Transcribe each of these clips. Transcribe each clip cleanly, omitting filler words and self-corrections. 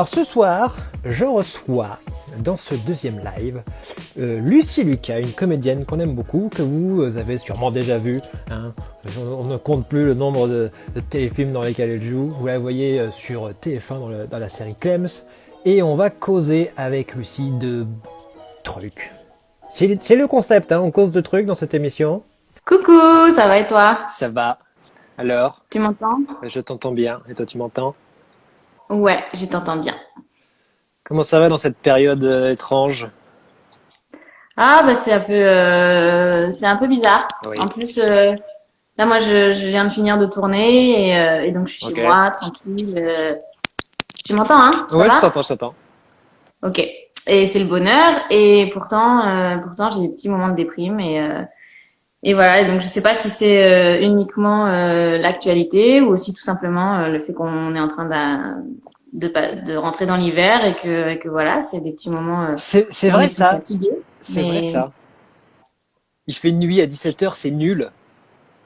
Alors ce soir, je reçois dans ce deuxième live Lucie Lucas, une comédienne qu'on aime beaucoup, que vous avez sûrement déjà vue. Hein. On ne compte plus le nombre de téléfilms dans lesquels elle joue. Vous la voyez sur TF1 dans la série Clems. Et on va causer avec Lucie de trucs. C'est le concept, hein, on cause de trucs dans cette émission. Coucou, ça va et toi? Ça va. Alors, Tu m'entends? je t'entends bien. Et toi, tu m'entends? Ouais, je t'entends bien. Comment ça va dans cette période étrange? Ah bah c'est un peu bizarre. Oui. En plus là moi je viens de finir de tourner et donc je suis Ok. chez moi tranquille. Tu m'entends hein? Ça Ouais, va? je t'entends. Ok. Et c'est le bonheur et pourtant j'ai des petits moments de déprime et voilà. Et donc je sais pas si c'est uniquement l'actualité ou aussi tout simplement le fait qu'on est en train de rentrer dans l'hiver et que voilà, c'est des petits moments C'est où on vrai est plus ça. fatigué. C'est vrai Mais ça. Il fait nuit à 17h, c'est nul.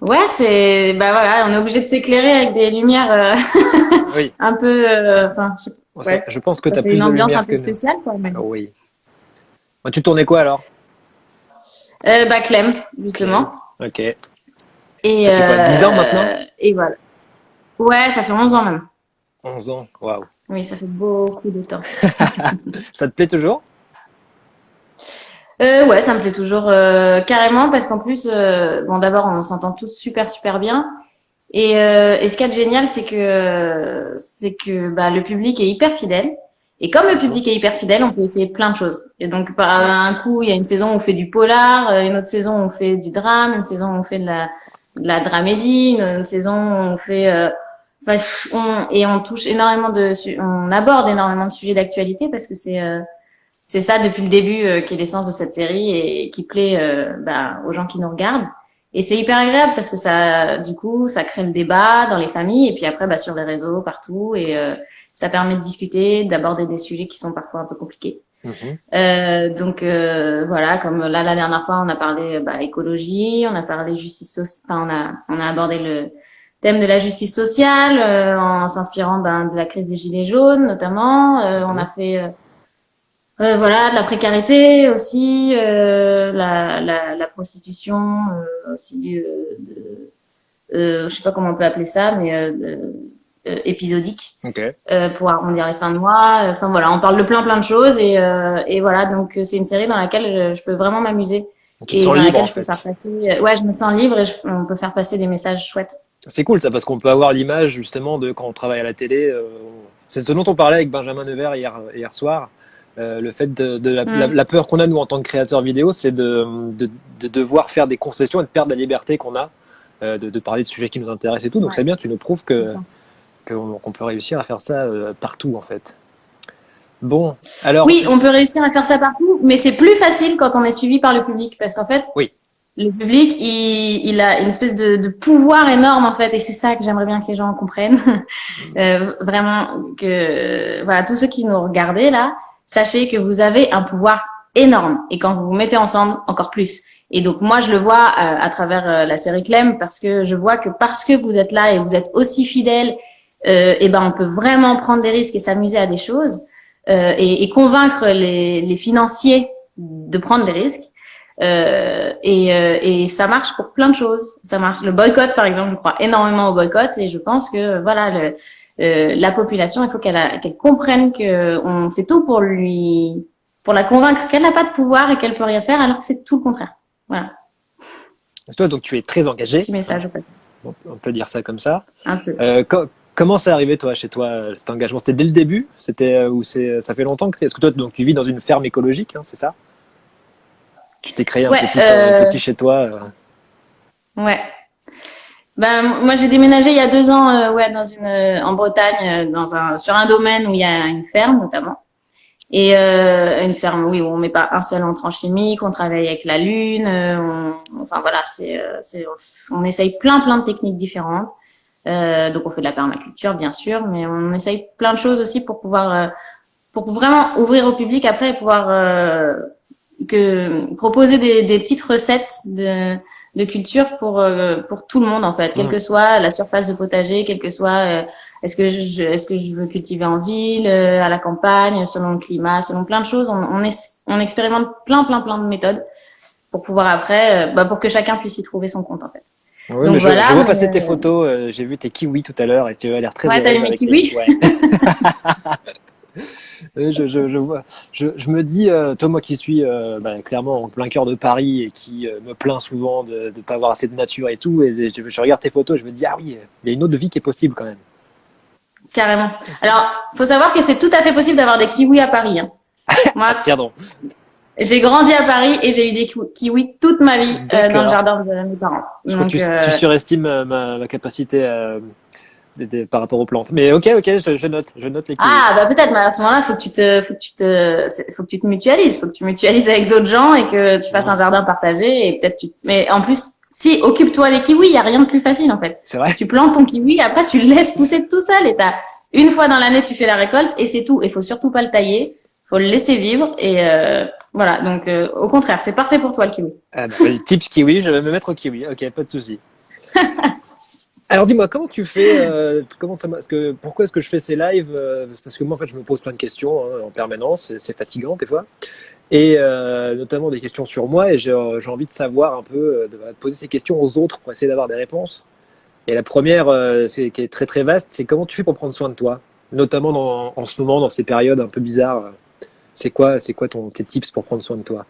ouais, bah voilà, on est obligé de s'éclairer avec des lumières Oui. un peu, enfin, Bon, ouais, je pense que ça tu as fait une plus de ambiance un lumière peu que nous. spéciale quoi. Ah oui. Bon, tu tournais quoi alors? Bah Clem, Clem. justement. Ok. Et Ça fait quoi, 10 ans maintenant? et voilà. Ouais, ça fait 11 ans même. 11 ans. Waouh. Oui, ça fait beaucoup de temps. Ça te plaît toujours? Ouais, ça me plaît toujours carrément parce qu'en plus, bon d'abord on s'entend tous super bien. Et ce qu'il y a de génial, c'est que bah, le public est hyper fidèle. Et comme le Mhm. public est hyper fidèle, on peut essayer plein de choses. Et donc, par Ouais. un coup, il y a une saison où on fait du polar, une autre saison où on fait du drame, une saison où on fait de la dramédie, une saison où on fait, enfin, et on touche énormément on aborde énormément de sujets d'actualité parce que c'est ça depuis le début qui est l'essence de cette série et qui plaît bah, aux gens qui nous regardent. Et c'est hyper agréable parce que ça, du coup, ça crée le débat dans les familles et puis après, bah, sur les réseaux, partout. Et ça permet de discuter, d'aborder des sujets qui sont parfois un peu compliqués. Mhm. Donc voilà, comme là la dernière fois, on a parlé bah, écologie, on a parlé justice sociale, enfin on a abordé le thème de la justice sociale en s'inspirant ben, de la crise des gilets jaunes notamment. On a Mhm. fait voilà, de la précarité aussi, la prostitution aussi, je sais pas comment on peut appeler ça, mais épisodique Ok. pour arrondir les fins de mois. Enfin voilà, on parle de plein de choses et voilà, donc c'est une série dans laquelle je peux vraiment m'amuser Tu te et sens dans libre laquelle en je peux faire fait. passer. Ouais, je me sens libre et on peut faire passer des messages chouettes. C'est cool ça parce qu'on peut avoir l'image justement de quand on travaille à la télé. C'est ce dont on parlait avec Benjamin Nevers hier soir. Le fait de Mm. la peur qu'on a nous en tant que créateurs vidéo, c'est de devoir faire des concessions et de perdre la liberté qu'on a de parler de sujets qui nous intéressent et tout. Donc Ouais. c'est bien, tu nous prouves D'accord. qu'on peut réussir à faire ça partout en fait. Bon, alors Oui, on peut réussir à faire ça partout, mais c'est plus facile quand on est suivi par le public parce qu'en fait, oui. le public, il a une espèce de pouvoir énorme en fait, et c'est ça que j'aimerais bien que les gens comprennent. Vraiment que voilà, tous ceux qui nous regardez là, sachez que vous avez un pouvoir énorme, et quand vous vous mettez ensemble, encore plus. Et donc moi, je le vois à travers la série Clem, parce que je vois que parce que vous êtes là et vous êtes aussi fidèles, et ben on peut vraiment prendre des risques et s'amuser à des choses et convaincre les financiers de prendre des risques. Et ça marche pour plein de choses. Ça marche. Le boycott, par exemple, je crois énormément au boycott et je pense que voilà, la population, il faut qu'elle comprenne que on fait tout pour la convaincre qu'elle n'a pas de pouvoir et qu'elle peut rien faire, alors que c'est tout le contraire. Voilà, Toi donc tu es très engagé, petit hein, message en fait, on peut dire ça comme ça. un peu. Comment c'est arrivé toi chez toi cet engagement? C'était dès le début? C'était ou ça fait longtemps que est-ce que toi donc tu vis dans une ferme écologique, hein, c'est ça? Tu t'es créé Ouais, un petit chez toi. ouais. Ben moi j'ai déménagé il y a 2 ans, ouais, dans en Bretagne, sur un domaine où il y a une ferme notamment. Et une ferme, oui, où on met pas un seul entrant chimique, on travaille avec la lune, enfin voilà, on essaye plein de techniques différentes. Donc on fait de la permaculture bien sûr, mais on essaye plein de choses aussi pour vraiment ouvrir au public après et pouvoir proposer des petites recettes de culture pour tout le monde en fait, quelle que soit la surface de potager, quelle que soit est-ce que je veux cultiver en ville, à la campagne, selon le climat, selon plein de choses. On expérimente plein de méthodes pour pouvoir après, pour que chacun puisse y trouver son compte en fait. Oui, donc mais voilà, je vois passer tes photos. J'ai vu tes kiwis tout à l'heure et tu as l'air très heureuse. Ouais, t'as vu mes kiwis. Ouais. Je vois. Je me dis, toi, moi qui suis clairement en plein cœur de Paris et qui me plains souvent de ne pas avoir assez de nature et tout, et je regarde tes photos, je me dis, ah oui, il y a une autre vie qui est possible quand même. Carrément. Alors, faut savoir que c'est tout à fait possible d'avoir des kiwis à Paris. Hein. Moi, tiens donc. J'ai grandi à Paris et j'ai eu des kiwis toute ma vie dans le jardin de mes parents. Je crois que tu surestimes ma capacité par rapport aux plantes. Mais ok, je note les kiwis. Ah, bah peut-être, mais à ce moment-là, faut que tu te mutualises, faut que tu mutualises avec d'autres gens et que tu fasses un jardin partagé et peut-être mais en plus, si, occupe-toi des kiwis, il y a rien de plus facile, en fait. C'est vrai. Tu plantes ton kiwi, après, tu le laisses pousser tout seul et une fois dans l'année, tu fais la récolte et c'est tout. Il faut surtout pas le tailler. Faut le laisser vivre et voilà. Donc, au contraire, c'est parfait pour toi, le kiwi. Ah bah, vas-y, tips kiwi, je vais me mettre au kiwi. Ok, pas de souci. Alors dis-moi, comment tu fais pourquoi est-ce que je fais ces lives parce que moi, en fait, je me pose plein de questions en permanence. C'est fatigant des fois. Et notamment des questions sur moi. Et j'ai envie de savoir un peu, de poser ces questions aux autres pour essayer d'avoir des réponses. Et la première, qui est très très vaste, c'est comment tu fais pour prendre soin de toi, notamment en ce moment, dans ces périodes un peu bizarres. C'est quoi tes tips pour prendre soin de toi?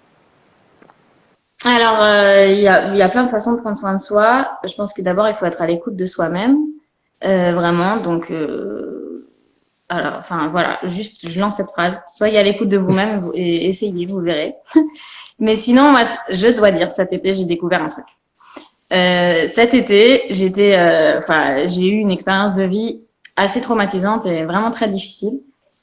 Alors, il y a plein de façons de prendre soin de soi. Je pense que d'abord, il faut être à l'écoute de soi-même, vraiment. Donc, alors, enfin, voilà, juste, je lance cette phrase. Soyez à l'écoute de vous-même et essayez, vous verrez. Mais sinon, moi, je dois dire, cet été, j'ai découvert un truc. Cet été, j'ai eu une expérience de vie assez traumatisante et vraiment très difficile.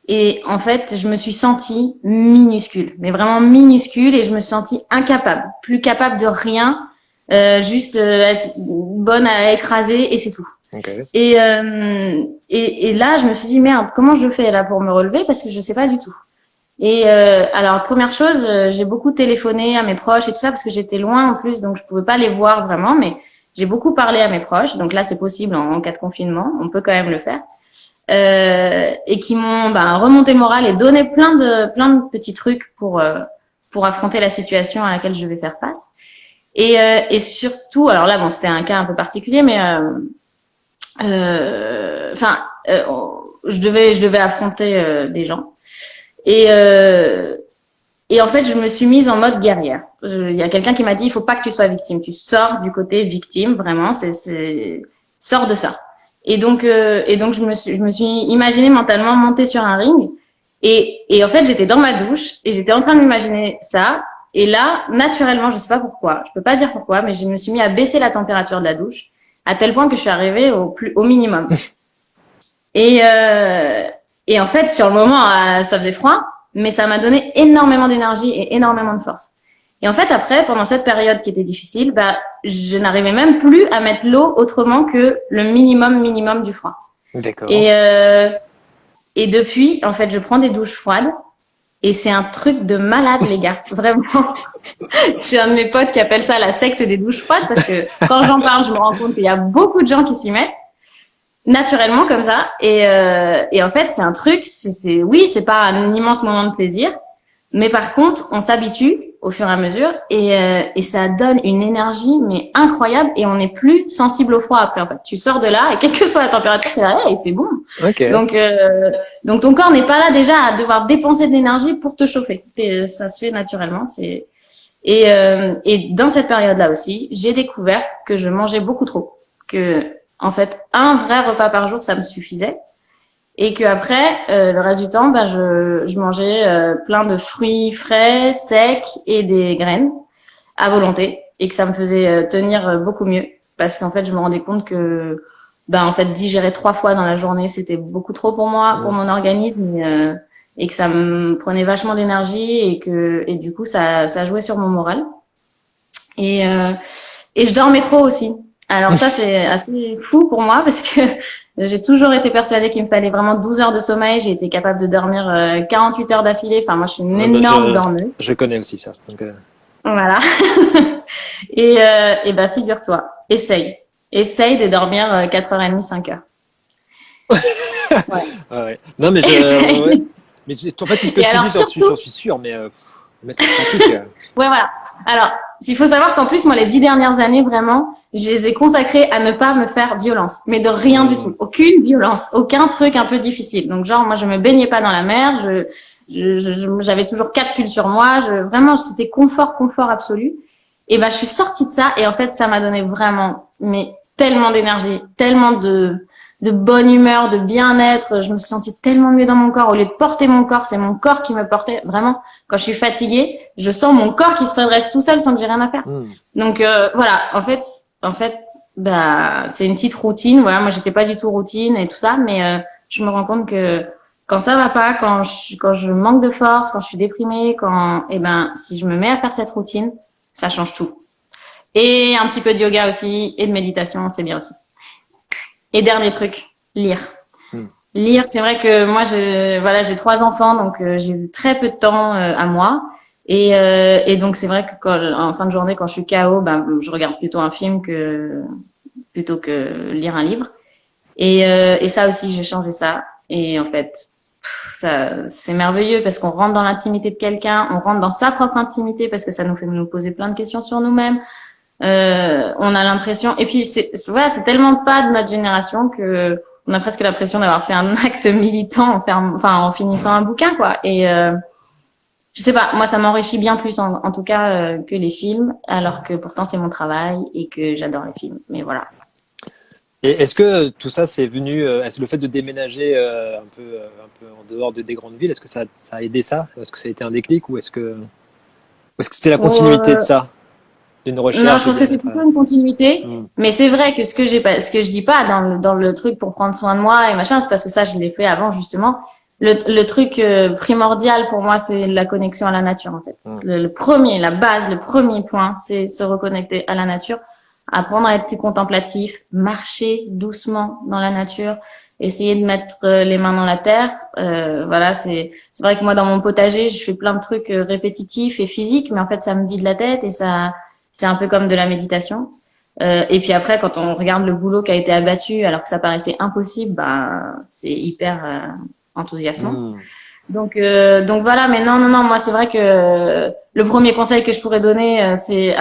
Et en fait, je me suis sentie minuscule, mais vraiment minuscule, et je me suis sentie incapable, plus capable de rien, juste être bonne à écraser, et c'est tout. Okay. Et là, je me suis dit, merde, comment je fais là pour me relever, parce que je sais pas du tout. Et alors, première chose, j'ai beaucoup téléphoné à mes proches et tout ça, parce que j'étais loin en plus, donc je pouvais pas les voir vraiment, mais j'ai beaucoup parlé à mes proches. Donc là, c'est possible en cas de confinement, on peut quand même le faire. Et qui m'ont remonté le moral et donné plein de petits trucs pour affronter la situation à laquelle je vais faire face. Et surtout, alors là, bon, c'était un cas un peu particulier, mais je devais affronter des gens. Et en fait, je me suis mise en mode guerrière. Il y a quelqu'un qui m'a dit, il faut pas que tu sois victime. Tu sors du côté victime, vraiment. Sors de ça. Et donc je me suis imaginé mentalement monter sur un ring. Et en fait, j'étais dans ma douche et j'étais en train de m'imaginer ça. Et là, naturellement, je sais pas pourquoi, je peux pas dire pourquoi, mais je me suis mis à baisser la température de la douche à tel point que je suis arrivée au minimum. Et en fait, sur le moment, ça faisait froid, mais ça m'a donné énormément d'énergie et énormément de force. Et en fait, après, pendant cette période qui était difficile, je n'arrivais même plus à mettre l'eau autrement que le minimum du froid. D'accord. Et depuis, en fait, je prends des douches froides. Et c'est un truc de malade, les gars. Vraiment. J'ai un de mes potes qui appelle ça la secte des douches froides parce que quand j'en parle, je me rends compte qu'il y a beaucoup de gens qui s'y mettent naturellement comme ça. Et en fait, c'est un truc, oui, c'est pas un immense moment de plaisir. Mais par contre, on s'habitue au fur et à mesure et ça donne une énergie mais incroyable et on n'est plus sensible au froid après en fait. Tu sors de là et quelle que soit la température, c'est là, il fait bon. Okay. Donc ton corps n'est pas là déjà à devoir dépenser de l'énergie pour te chauffer. Et ça se fait naturellement. Et dans cette période-là aussi, j'ai découvert que je mangeais beaucoup trop. Que en fait, un vrai repas par jour, ça me suffisait. Et que après, le reste du temps, je mangeais plein de fruits frais, secs et des graines à volonté, et que ça me faisait tenir beaucoup mieux, parce qu'en fait, je me rendais compte que, en fait, digérer 3 fois dans la journée, c'était beaucoup trop pour moi, pour mon organisme, et que ça me prenait vachement d'énergie, et du coup, ça jouait sur mon moral. Et je dormais trop aussi. Alors ça, c'est assez fou pour moi, parce que j'ai toujours été persuadée qu'il me fallait vraiment 12 heures de sommeil. J'ai été capable de dormir 48 heures d'affilée. Enfin, moi, je suis une énorme dormeuse. Je connais aussi ça. Donc, Voilà. Et ben, figure-toi, essaye de dormir 4h30, 5 heures. Ouais. Ouais. Non, mais ouais. Essaye. Mais en fait, tout ce que Et tu alors dis, surtout, j'en suis sûr, mais mettre en pratique. ouais, voilà. Alors, il faut savoir qu'en plus, moi, les 10 dernières années, vraiment, je les ai consacrées à ne pas me faire violence. Mais de rien du Hmm. tout. Aucune violence. Aucun truc un peu difficile. Donc, genre, moi, je me baignais pas dans la mer. J'avais toujours 4 pulls sur moi. Vraiment, c'était confort absolu. Et ben, je suis sortie de ça. Et en fait, ça m'a donné vraiment, mais tellement d'énergie, tellement de bonne humeur, de bien-être. Je me suis sentie tellement mieux dans mon corps. Au lieu de porter mon corps, c'est mon corps qui me portait. Vraiment, quand je suis fatiguée, je sens mon corps qui se redresse tout seul sans que j'ai rien à faire. Hmm. Donc voilà, en fait, bah c'est une petite routine. Voilà, moi j'étais pas du tout routine et tout ça, mais je me rends compte que quand ça va pas, quand je manque de force, quand je suis déprimée, si je me mets à faire cette routine, ça change tout. Et un petit peu de yoga aussi et de méditation, c'est bien aussi. Et dernier truc, lire. Hmm. Lire, c'est vrai que moi, j'ai 3 enfants, donc j'ai eu très peu de temps à moi. Et donc, c'est vrai que en fin de journée, quand je suis KO, ben, je regarde plutôt un film plutôt que lire un livre. Et ça aussi, j'ai changé ça. Et en fait, ça, c'est merveilleux parce qu'on rentre dans l'intimité de quelqu'un, on rentre dans sa propre intimité parce que ça nous fait nous poser plein de questions sur nous-mêmes. On a l'impression, et puis voilà, c'est tellement pas de notre génération que on a presque l'impression d'avoir fait un acte militant en finissant un bouquin, quoi. Et je sais pas, moi ça m'enrichit bien plus en tout cas que les films, alors que pourtant c'est mon travail et que j'adore les films. Mais voilà. Et est-ce que tout ça, c'est venu, est-ce que le fait de déménager un peu en dehors des grandes villes, est-ce que ça a aidé ça? Est-ce que ça a été un déclic ou est-ce que c'était la continuité de Euh, ça, d'une non, je recherche de pense que c'est bien-être? plutôt une continuité. Hmm. Mais c'est vrai que ce que je dis pas dans le truc pour prendre soin de moi et machin, c'est parce que ça, je l'ai fait avant, justement. Le truc primordial pour moi, c'est la connexion à la nature, en fait. Hmm. Le premier, la base, le premier point, c'est se reconnecter à la nature, apprendre à être plus contemplatif, marcher doucement dans la nature, essayer de mettre les mains dans la terre. Voilà, c'est vrai que moi, dans mon potager, je fais plein de trucs répétitifs et physiques, mais en fait, ça me vide la tête et ça, c'est un peu comme de la méditation. Et puis après, quand on regarde le boulot qui a été abattu, alors que ça paraissait impossible, bah, c'est hyper enthousiasmant. Hmm. Donc voilà, mais non, moi c'est vrai que le premier conseil que je pourrais donner, c'est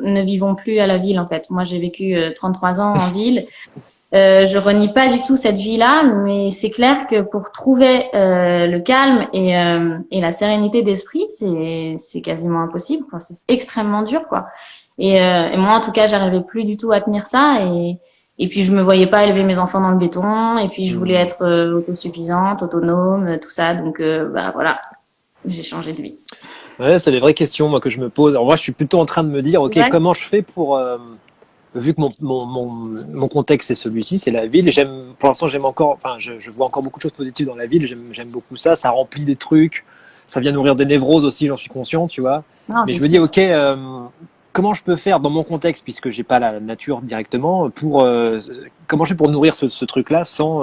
ne vivons plus à la ville en fait. Moi j'ai vécu 33 ans en ville. Je renie pas du tout cette vie-là, mais c'est clair que pour trouver le calme et la sérénité d'esprit, c'est quasiment impossible, quoi. C'est extrêmement dur, quoi. Et moi, en tout cas, j'arrivais plus du tout à tenir ça. Et puis, je me voyais pas élever mes enfants dans le béton. Et puis, je voulais Hmm. être autosuffisante, autonome, tout ça. Donc, bah voilà, j'ai changé de vie. Ouais, c'est des vraies questions moi que je me pose. En vrai, je suis plutôt en train de me dire, ok, Ouais. comment je fais pour, vu que mon contexte c'est celui-ci, c'est la ville. Pour l'instant, j'aime encore, enfin, je vois encore beaucoup de choses positives dans la ville. J'aime beaucoup ça. Ça remplit des trucs. Ça vient nourrir des névroses aussi, j'en suis conscient, tu vois. Non, Mais c'est je me dis, sûr. ok, comment je peux faire dans mon contexte, puisque j'ai pas la nature directement, comment je fais pour nourrir ce truc-là sans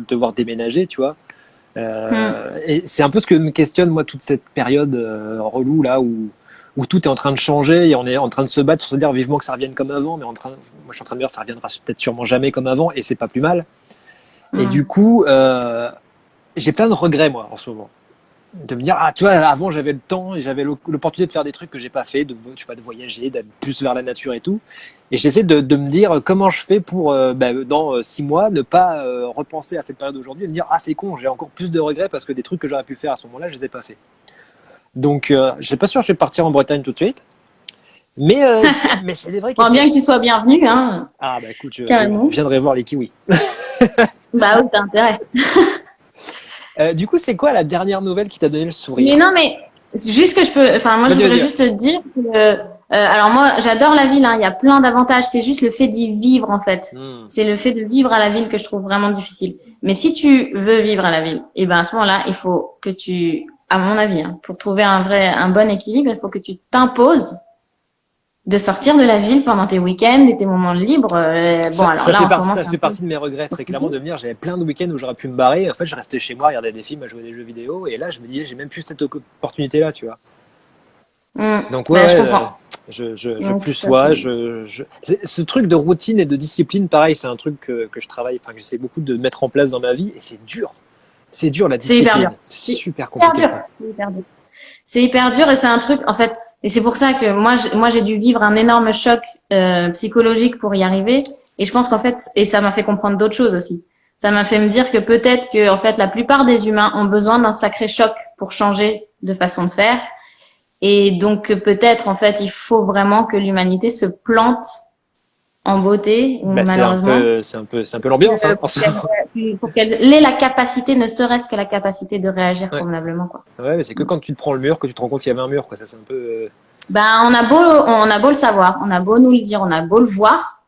devoir déménager, tu vois. Hmm. Et c'est un peu ce que me questionne moi toute cette période relou là où tout est en train de changer et on est en train de se battre pour se dire vivement que ça revienne comme avant, mais moi je suis en train de dire ça reviendra peut-être sûrement jamais comme avant et c'est pas plus mal. Et du Hmm. coup, j'ai plein de regrets moi en ce moment. De me dire ah tu vois avant j'avais le temps et j'avais l'opportunité de faire des trucs que j'ai pas fait, je sais pas, de voyager, d'aller plus vers la nature et tout. Et j'essaie de me dire comment je fais pour dans 6 mois ne pas repenser à cette période d'aujourd'hui et me dire ah c'est con, j'ai encore plus de regrets parce que des trucs que j'aurais pu faire à ce moment-là je les ai pas fait. Donc je suis pas sûr que je vais partir en Bretagne tout de suite, mais c'est des vraies Bon, questions. bien que tu sois bienvenue, hein, Ah bah écoute je carrément. viendrai voir les kiwis. Bah oui, t'as intérêt. Du coup c'est quoi la dernière nouvelle qui t'a donné le Mais sourire? non, mais c'est juste que moi, je Vas-y voudrais vas-y. juste te dire que, alors moi, j'adore la ville, hein, il y a plein d'avantages. C'est juste le fait d'y vivre, en fait. Hmm. C'est le fait de vivre à la ville que je trouve vraiment difficile. Mais si tu veux vivre à la ville, et ben, à ce moment-là, il faut que à mon avis, hein, pour trouver un bon équilibre, il faut que tu t'imposes de sortir de la ville pendant tes week-ends et tes moments libres. Bon, Ça, alors ça là, fait en ce partie, moment, ça c'est un fait peu partie de mes regrets très clairement compliqué. de me dire j'avais plein de week-ends où j'aurais pu me barrer. En fait, je restais chez moi, regarder des films, à jouer des jeux vidéo. Et là, je me disais j'ai même plus cette opportunité-là, tu vois. Hmm. Donc Ben, je comprends. Je Donc, plus ça, sois, ce truc de routine et de discipline, pareil, c'est un truc que je travaille, enfin que j'essaie beaucoup de mettre en place dans ma vie, et c'est dur. C'est dur la c'est hyper dur. discipline. C'est super Hyper compliqué, dur. quoi. C'est hyper dur. C'est hyper dur et c'est un truc, en fait, et c'est pour ça que moi, j'ai dû vivre un énorme choc psychologique pour y arriver. Et je pense qu'en fait, et ça m'a fait comprendre d'autres choses aussi. Ça m'a fait me dire que peut-être que, en fait, la plupart des humains ont besoin d'un sacré choc pour changer de façon de faire. Et donc, peut-être, en fait, il faut vraiment que l'humanité se plante en beauté, ou Bah, malheureusement. c'est un peu l'ambiance, hein, Pour qu'elle ait la capacité, ne serait-ce que la capacité de réagir Ouais. convenablement, quoi. Ouais, mais c'est que quand tu te prends le mur que tu te rends compte qu'il y avait un mur, quoi. Ça, c'est un peu. Ben, on a beau le savoir, on a beau nous le dire, on a beau le voir,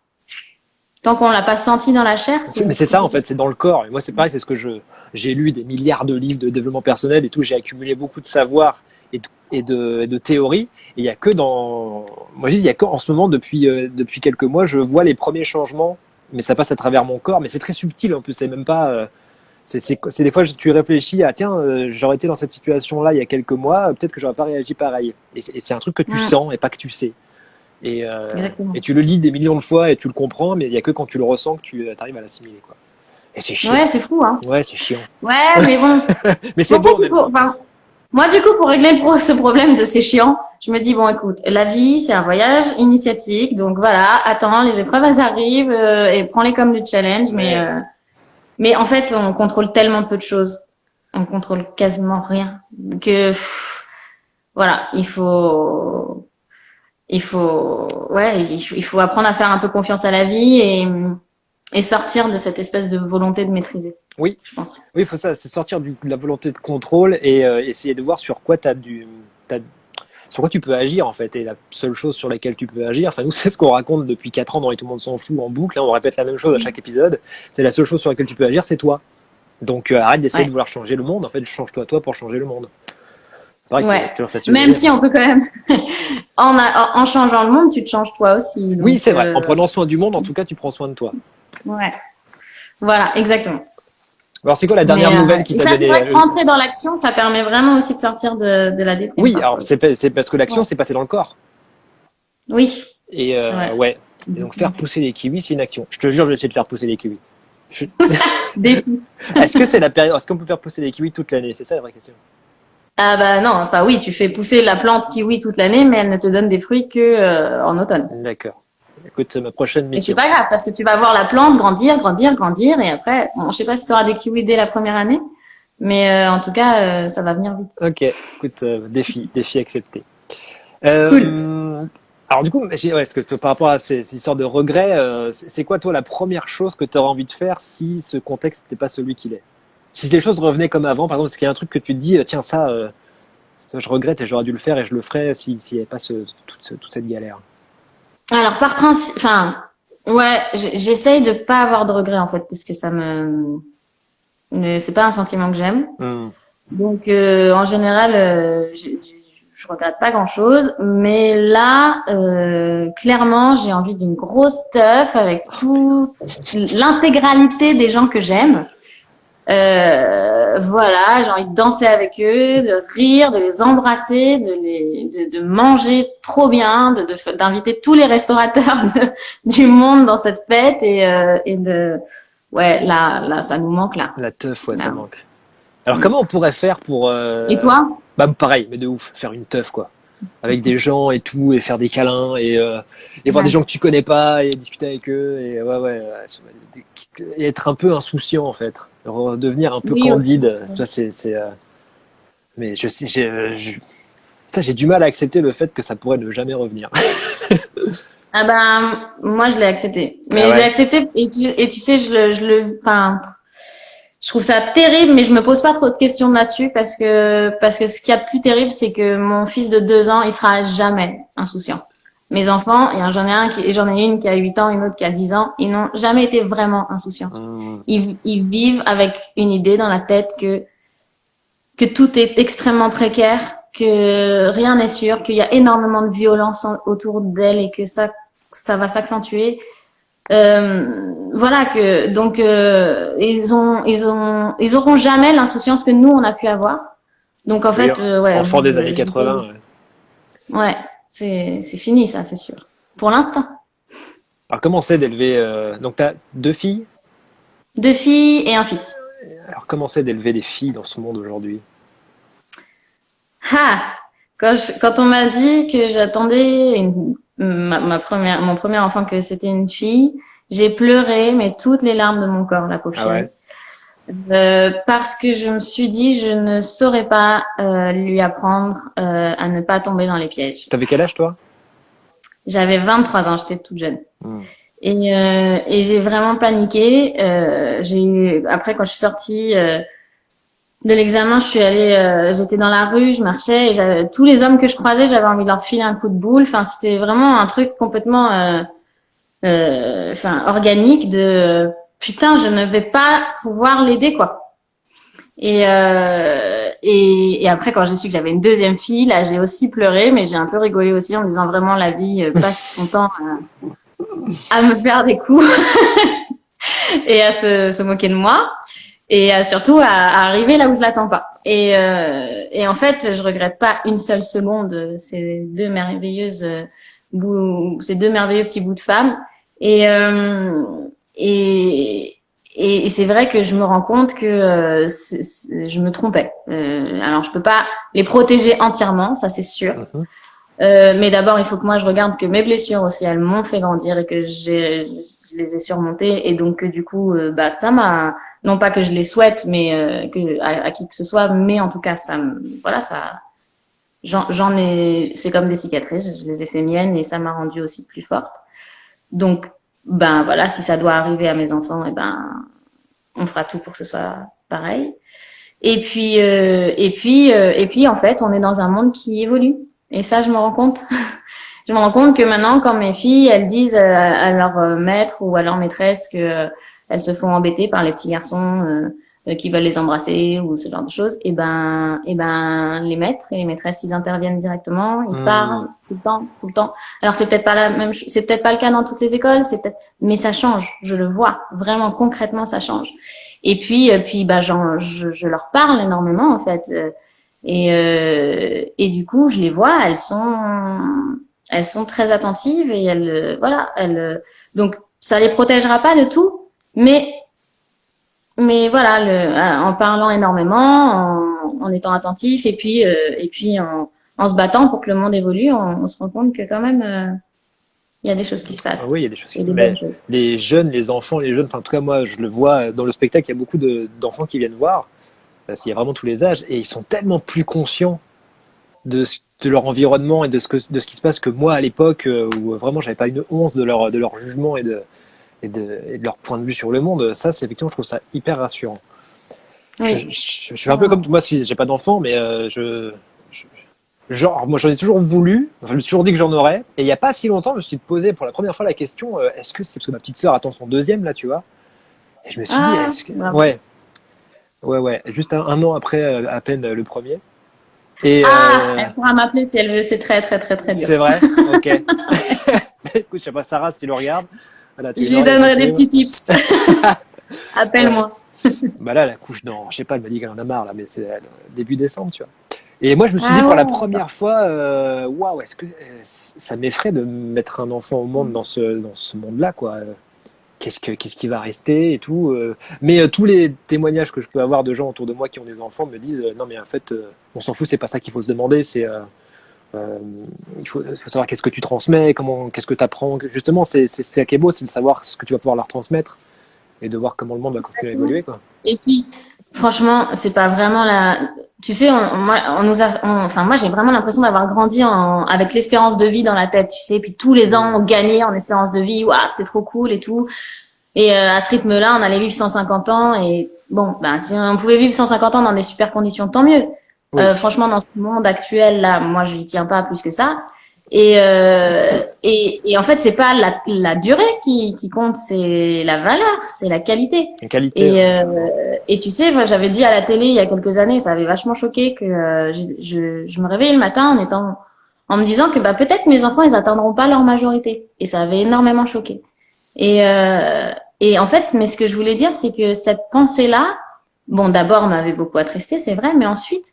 tant qu'on l'a pas senti dans la chair, Mais c'est ça, en fait, c'est dans le corps. Et moi, c'est pareil, c'est ce que j'ai lu des milliards de livres de développement personnel et tout. J'ai accumulé beaucoup de savoir et de théories. Et il y a que moi, je dis, il y a que en ce moment, depuis quelques mois, je vois les premiers changements, mais ça passe à travers mon corps. Mais c'est très subtil, en plus. C'est même pas. C'est des fois, tu réfléchis à, tiens, j'aurais été dans cette situation-là il y a quelques mois, peut-être que j'aurais pas réagi pareil. Et c'est un truc que tu sens et pas que tu sais. Exactement. Et tu le lis des millions de fois et tu le comprends, mais il y a que quand tu le ressens que tu arrives à l'assimiler, quoi. Et c'est chiant. Ouais, c'est fou, hein. Ouais, c'est chiant. Ouais, mais bon. Mais c'est pour ça beau en qu'il même faut- temps. enfin, moi, du coup, pour régler ce problème de c'est chiant, je me dis, bon, écoute, la vie, c'est un voyage initiatique, donc voilà, attends, les épreuves, elles arrivent, et prends-les comme du challenge, Ouais. mais en fait, on contrôle tellement peu de choses. On contrôle quasiment rien. Que, voilà, il faut apprendre à faire un peu confiance à la vie et sortir de cette espèce de volonté de maîtriser. Oui, Je pense. oui, il faut ça, c'est sortir de la volonté de contrôle et essayer de voir sur quoi sur quoi tu peux agir en fait. Et la seule chose sur laquelle tu peux agir, enfin nous c'est ce qu'on raconte depuis 4 ans dans Et tout le monde s'en fout en boucle, hein, on répète la même chose à chaque épisode, c'est la seule chose sur laquelle tu peux agir, c'est toi. Donc arrête d'essayer Ouais. de vouloir changer le monde, en fait change-toi toi pour changer le monde. Pareil, Ouais. c'est toujours facile. Même si on peut quand même, en changeant le monde, tu te changes toi aussi. Oui, Donc, c'est vrai. En prenant soin du monde, en tout cas, tu prends soin de toi. ouais. Voilà, exactement. Alors, c'est quoi la dernière nouvelle qui et t'a ça, c'est donné vrai que rentrer dans l'action, ça permet vraiment aussi de sortir de la déprime. Oui, parfois. alors c'est parce que l'action Ouais. s'est passée dans le corps. Oui. Et Ouais. ouais. Et donc faire pousser les kiwis, c'est une action. Je te jure, je vais essayer de faire pousser les kiwis. Je- Défi. Est-ce que c'est la période Est-ce qu'on peut faire pousser les kiwis toute l'année? C'est ça la vraie question. Ah bah non, enfin oui, tu fais pousser la plante kiwi toute l'année, mais elle ne te donne des fruits que en automne. D'accord. Écoute, ma prochaine Et c'est mission. pas grave parce que tu vas voir la plante grandir, grandir, grandir, et après, bon, je sais pas si tu auras des kiwis dès la première année, mais en tout cas, ça va venir vite. Ok. Écoute, défi accepté. Cool. Alors du coup, est-ce que par rapport à ces histoires de regrets, c'est quoi toi la première chose que tu aurais envie de faire si ce contexte n'était pas celui qu'il est? Si les choses revenaient comme avant, par exemple, est-ce qu'il y a un truc que tu te dis, tiens ça, je regrette et j'aurais dû le faire et je le ferais s'il n'y avait pas toute cette galère. Alors par principe, enfin, ouais, j'essaye de pas avoir de regrets en fait, parce que c'est pas un sentiment que j'aime. Donc en général, je regrette pas grand-chose, mais là, clairement, j'ai envie d'une grosse teuf avec tout l'intégralité des gens que j'aime. Voilà, j'ai envie de danser avec eux, de rire, de les embrasser, de manger trop bien, d'inviter tous les restaurateurs du monde dans cette fête ouais, là, ça nous manque là. La teuf, ouais, Là. ça manque. Alors comment on pourrait faire pour... Et toi? Bah pareil, mais de ouf, faire une teuf quoi. Avec des gens et tout, et faire des câlins, et voir des gens que tu connais pas, et discuter avec eux, et et être un peu insouciant en fait. Devenir un peu Oui, candide. aussi, Ça, mais je sais, j'ai du mal à accepter le fait que ça pourrait ne jamais revenir. Ah ben, moi je l'ai accepté. Mais Ah ouais. je l'ai accepté et tu sais, enfin, je trouve ça terrible, mais je me pose pas trop de questions là-dessus parce que ce qu'il y a de plus terrible, c'est que mon fils de 2 ans, il sera jamais insouciant. Mes enfants, j'en ai une qui a 8 ans, une autre qui a 10 ans, ils n'ont jamais été vraiment insouciants. Ils vivent avec une idée dans la tête que tout est extrêmement précaire, que rien n'est sûr, qu'il y a énormément de violence autour d'elle et que ça va s'accentuer. Voilà que donc ils auront jamais l'insouciance que nous on a pu avoir. Donc en fait, ouais. Enfant des années 80. Ouais. c'est fini, ça, c'est sûr. Pour l'instant. Alors, comment c'est d'élever... Donc, tu as 2 filles? 2 filles et un fils. Alors, comment c'est d'élever des filles dans ce monde aujourd'hui? Ah! Quand on m'a dit que j'attendais mon premier enfant, que c'était une fille, j'ai pleuré, mais toutes les larmes de mon corps, la pauvre Ah chérie. ouais? Parce que je me suis dit, je ne saurais pas lui apprendre à ne pas tomber dans les pièges. T'avais quel âge, toi? J'avais 23 ans, j'étais toute jeune. Hmm. Et j'ai vraiment paniqué. Après, quand je suis sortie de l'examen, j'étais dans la rue, je marchais, et tous les hommes que je croisais, j'avais envie de leur filer un coup de boule. Enfin, c'était vraiment un truc complètement, organique putain, je ne vais pas pouvoir l'aider, quoi. Et après, quand j'ai su que j'avais une deuxième fille, là, j'ai aussi pleuré, mais j'ai un peu rigolé aussi en me disant vraiment la vie passe son temps à me faire des coups et à se moquer de moi et surtout à arriver là où je l'attends pas. Et en fait, je regrette pas une seule seconde ces deux merveilleux petits bouts de femmes. Et et et c'est vrai que je me rends compte que je me trompais. Alors je peux pas les protéger entièrement, ça c'est sûr. Mhm. Mais d'abord, il faut que moi je regarde que mes blessures aussi, elles m'ont fait grandir et que je les ai surmontées. Et donc du coup, ça m'a, non pas que je les souhaite, mais à qui que ce soit, mais en tout cas, voilà, ça, j'en ai, c'est comme des cicatrices, je les ai fait miennes et ça m'a rendue aussi plus forte. Donc, voilà, si ça doit arriver à mes enfants, on fera tout pour que ce soit pareil. Et puis, en fait, on est dans un monde qui évolue. Et ça, je me rends compte. Je me rends compte que maintenant, quand mes filles, elles disent à leur maître ou à leur maîtresse que elles se font embêter par les petits garçons qui veulent les embrasser ou ce genre de choses, et les maîtres et les maîtresses, ils interviennent directement, ils parlent tout le temps. Alors c'est peut-être pas la même, c'est peut-être pas le cas dans toutes les écoles, mais ça change. Je le vois vraiment concrètement, ça change. Et puis, je leur parle énormément en fait. Et du coup, je les vois, elles sont très attentives et donc ça les protégera pas de tout, mais voilà, en parlant énormément, en étant attentif et puis en se battant pour que le monde évolue, on se rend compte que quand même il y a des choses qui se Ah passent. oui, il y a des choses qui Et se des mais bonnes choses. les jeunes, les enfants, les jeunes, enfin en tout cas moi je le vois dans le spectacle, il y a beaucoup d'enfants qui viennent voir, parce qu'il y a vraiment tous les âges, et ils sont tellement plus conscients de leur environnement et de ce qui se passe que moi à l'époque où vraiment j'avais pas une once de leur jugement et de leur point de vue sur le monde. Ça, c'est effectivement, je trouve ça hyper rassurant. Oui. Je suis un peu comme moi, si j'ai pas d'enfant, mais genre, moi j'en ai toujours voulu, enfin, je me suis toujours dit que j'en aurais, et il y a pas si longtemps, je me suis posé pour la première fois la question, est-ce que c'est parce que ma petite sœur attend son deuxième là, tu vois? Et je me suis dit, est-ce que... Bravo. Ouais, juste un an après à peine le premier. Et Elle pourra m'appeler si elle veut, c'est très, très, très, très dur. c'est vrai, ok. Écoute, je sais pas, Sarah, si tu le regardes, voilà, tu Je lui l'aurais donnerai des écouté. petits tips. Appelle-moi. Bah là, la couche, non, je sais pas, elle m'a dit qu'elle en a marre là, mais c'est début décembre, tu vois. Et moi, je me suis dit Ah pour la ouais. première fois, waouh, est-ce que ça m'effraie de mettre un enfant au monde dans ce monde-là, quoi. Qu'est-ce qui va rester et tout. Mais tous les témoignages que je peux avoir de gens autour de moi qui ont des enfants me disent non, mais en fait, on s'en fout, c'est pas ça qu'il faut se demander, euh, il faut savoir qu'est-ce que tu transmets, qu'est-ce que tu apprends. Justement, c'est ça qui est beau, c'est de savoir ce que tu vas pouvoir leur transmettre et de voir comment le monde va continuer à évoluer, quoi. Et puis, franchement, c'est pas vraiment tu sais, moi, j'ai vraiment l'impression d'avoir grandi avec l'espérance de vie dans la tête, tu sais. Puis tous les ans, on gagnait en espérance de vie. Waouh, c'était trop cool et tout. Et à ce rythme-là, on allait vivre 150 ans. Et bon, si on pouvait vivre 150 ans dans des super conditions, tant mieux. Oui. Franchement, dans ce monde actuel, là, moi, je n'y tiens pas plus que ça. Et en fait, c'est pas la durée qui compte, c'est la valeur, c'est la qualité. La qualité. Et tu sais, moi, j'avais dit à la télé il y a quelques années, ça avait vachement choqué que je me réveillais le matin en me disant que peut-être mes enfants ils atteindront pas leur majorité. Et ça avait énormément choqué. Et en fait, mais ce que je voulais dire, c'est que cette pensée-là, bon, d'abord m'avait beaucoup attristée, c'est vrai, mais ensuite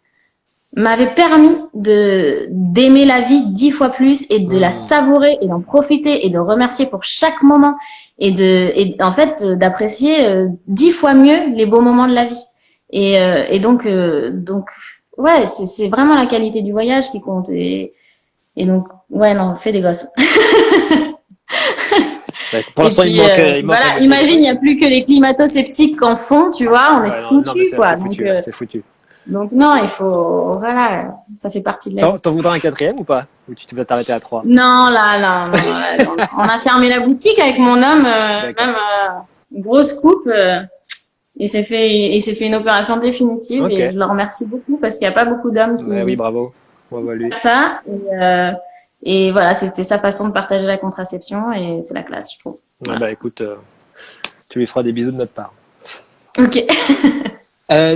m'avait permis d'aimer la vie 10 fois plus et de la savourer et d'en profiter et de remercier pour chaque moment et en fait d'apprécier 10 fois mieux les beaux moments de la vie. Et donc ouais, c'est vraiment la qualité du voyage qui compte et donc ouais non, fais des gosses. Ouais, pour l'instant, il manque voilà, imagine, il n'y a plus que les climato-sceptiques qu'en font, tu vois, on est foutus, quoi. C'est foutu. Donc non, il faut, voilà, ça fait partie de la vie. T'en voudras un quatrième ou pas? Ou tu vas t'arrêter à 3? Non, là, on a fermé la boutique avec mon homme, même grosse coupe. Il s'est fait une opération définitive et je le remercie beaucoup parce qu'il n'y a pas beaucoup d'hommes qui oui, bravo à lui. Ça et voilà, c'était sa façon de partager la contraception et c'est la classe, je trouve. Voilà. Bah écoute, tu lui feras des bisous de notre part. Ok.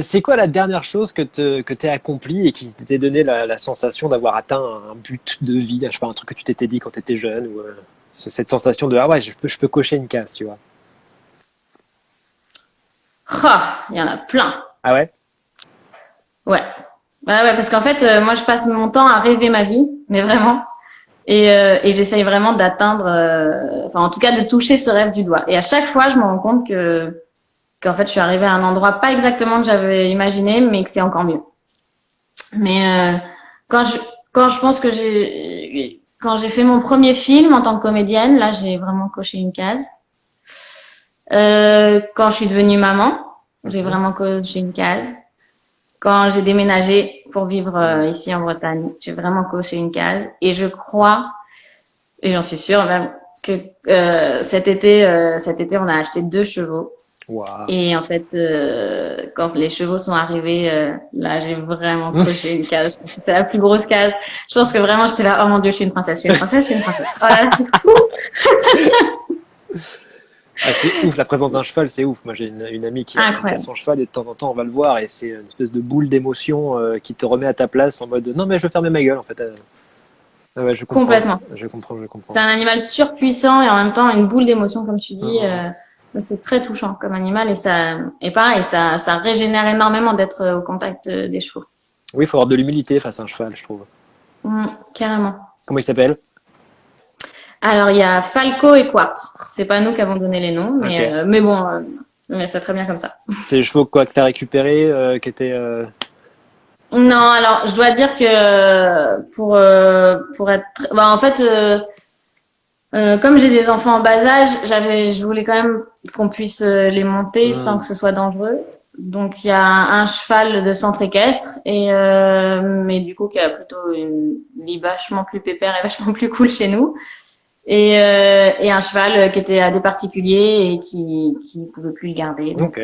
C'est quoi la dernière chose que t'aies accomplie et qui t'ait donné la sensation d'avoir atteint un but de vie, je sais pas, un truc que tu t'étais dit quand t'étais jeune ou cette sensation de ah ouais, je peux cocher une case, tu vois. Il y en a plein. Ah ouais? Ouais, parce qu'en fait, moi, je passe mon temps à rêver ma vie, mais vraiment. Et j'essaye vraiment d'atteindre, enfin, en tout cas, de toucher ce rêve du doigt. Et à chaque fois, je me rends compte qu'en fait, je suis arrivée à un endroit pas exactement que j'avais imaginé, mais que c'est encore mieux. Mais quand je pense que quand j'ai fait mon premier film en tant que comédienne, là, j'ai vraiment coché une case. Quand je suis devenue maman, j'ai vraiment coché une case. Quand j'ai déménagé pour vivre ici en Bretagne, j'ai vraiment coché une case. Et je crois, et j'en suis sûre même, que cet été, on a acheté 2 chevaux. Wow. Et en fait, quand les chevaux sont arrivés, là, j'ai vraiment coché une case. C'est la plus grosse case. Je pense que vraiment, j'étais là, oh mon Dieu, je suis une princesse, je suis une princesse, je suis une princesse. Oh là là, c'est fou. Ah, c'est ouf, la présence d'un cheval, c'est ouf. Moi, j'ai une amie qui a son cheval et de temps en temps, on va le voir et c'est une espèce de boule d'émotion qui te remet à ta place en mode non, mais je veux fermer ma gueule en fait. Ouais, je comprends. Complètement. Je comprends. C'est un animal surpuissant et en même temps une boule d'émotion, comme tu dis. C'est très touchant comme animal et pareil, ça régénère énormément d'être au contact des chevaux. Oui, il faut avoir de l'humilité face à un cheval, je trouve. Carrément. Comment il s'appelle? Alors, il y a Falco et Quartz. C'est pas nous qui avons donné les noms, mais bon, mais c'est très bien comme ça. C'est les chevaux quoi que t'as récupérés, qui étaient. Non, alors je dois dire que pour être, en fait, comme j'ai des enfants en bas âge, je voulais quand même qu'on puisse les monter sans que ce soit dangereux. Donc il y a un cheval de centre équestre mais du coup qui a plutôt une vie vachement plus pépère et vachement plus cool chez nous. Et un cheval qui était à des particuliers et qui pouvait plus le garder. Donc,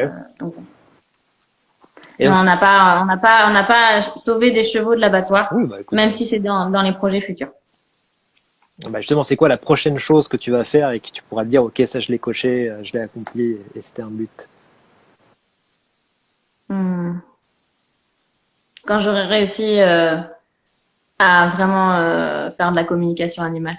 et on n'a pas sauvé des chevaux de l'abattoir, même si c'est dans les projets futurs. Bah justement, c'est quoi la prochaine chose que tu vas faire et que tu pourras te dire ok, ça je l'ai coché, je l'ai accompli et c'était un but. Quand j'aurai réussi à vraiment faire de la communication animale.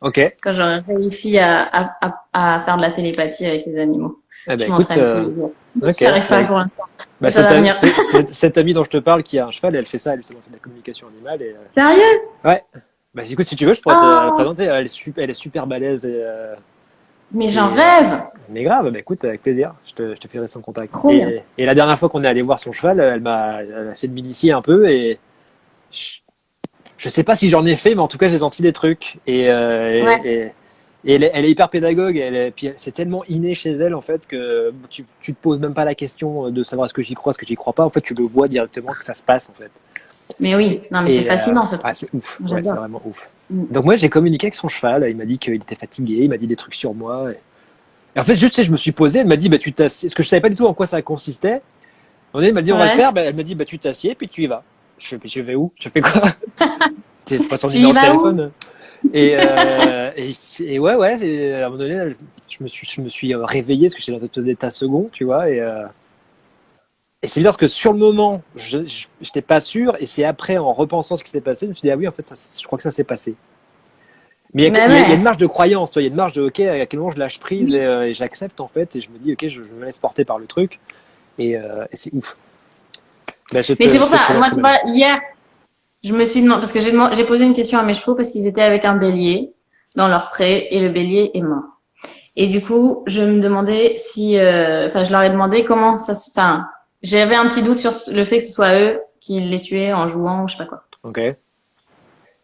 Ok. Quand j'aurai réussi à faire de la télépathie avec les animaux. Eh ben, je m'entraîne tous les jours. J'y arrive pas pour l'instant. Bah, cette amie dont je te parle qui a un cheval, elle fait ça, elle fait de la communication animale. Et, Sérieux? Ouais. Bah écoute, si tu veux, je pourrais te la présenter. Elle est super balèze. Mais j'en rêve. Mais grave, bah écoute, avec plaisir. Je te ferai son contact. Trop bien. Et la dernière fois qu'on est allé voir son cheval, elle a essayé de m'initier un peu et je sais pas si j'en ai fait, mais en tout cas, j'ai senti des trucs. Et elle est hyper pédagogue. Puis c'est tellement inné chez elle, en fait, que tu te poses même pas la question de savoir est-ce que j'y crois, est-ce que j'y crois pas. En fait, tu le vois directement que ça se passe, en fait. Mais oui, non, mais c'est fascinant, ce truc. Ah, c'est ouf. Ouais, c'est vraiment ouf. Donc, moi, j'ai communiqué avec son cheval. Il m'a dit qu'il était fatigué. Il m'a dit des trucs sur moi. Et en fait, je me suis posé. Elle m'a dit, bah, tu t'assieds. Parce que je savais pas du tout en quoi ça consistait. Elle m'a dit, on va le faire. Bah, elle m'a dit, bah, tu t'assieds, puis tu y vas. Je vais où? Je fais quoi? C'est pas son numéro de téléphone. Et ouais. Et à un moment donné, je me suis réveillé parce que j'étais dans une espèce d'état second, tu vois. Et c'est bizarre parce que sur le moment, j'étais pas sûr. Et c'est après, en repensant ce qui s'est passé, je me suis dit, ah oui, en fait, je crois que ça s'est passé. Mais il y a une marge de croyance, toi. Il y a une marge de, ok, à quel moment je lâche prise et j'accepte, en fait. Et je me dis, ok, je me laisse porter par le truc. Et c'est ouf. Ben, Mais c'est pour je te ça, présente moi, tout tu de même. vois, hier, je me suis demandé, parce que j'ai posé une question à mes chevaux parce qu'ils étaient avec un bélier dans leur pré et le bélier est mort. Et du coup, je me demandais si, enfin, je leur ai demandé comment ça se, enfin, j'avais un petit doute sur le fait que ce soit eux qui les tuaient en jouant, ou je sais pas quoi. Ok.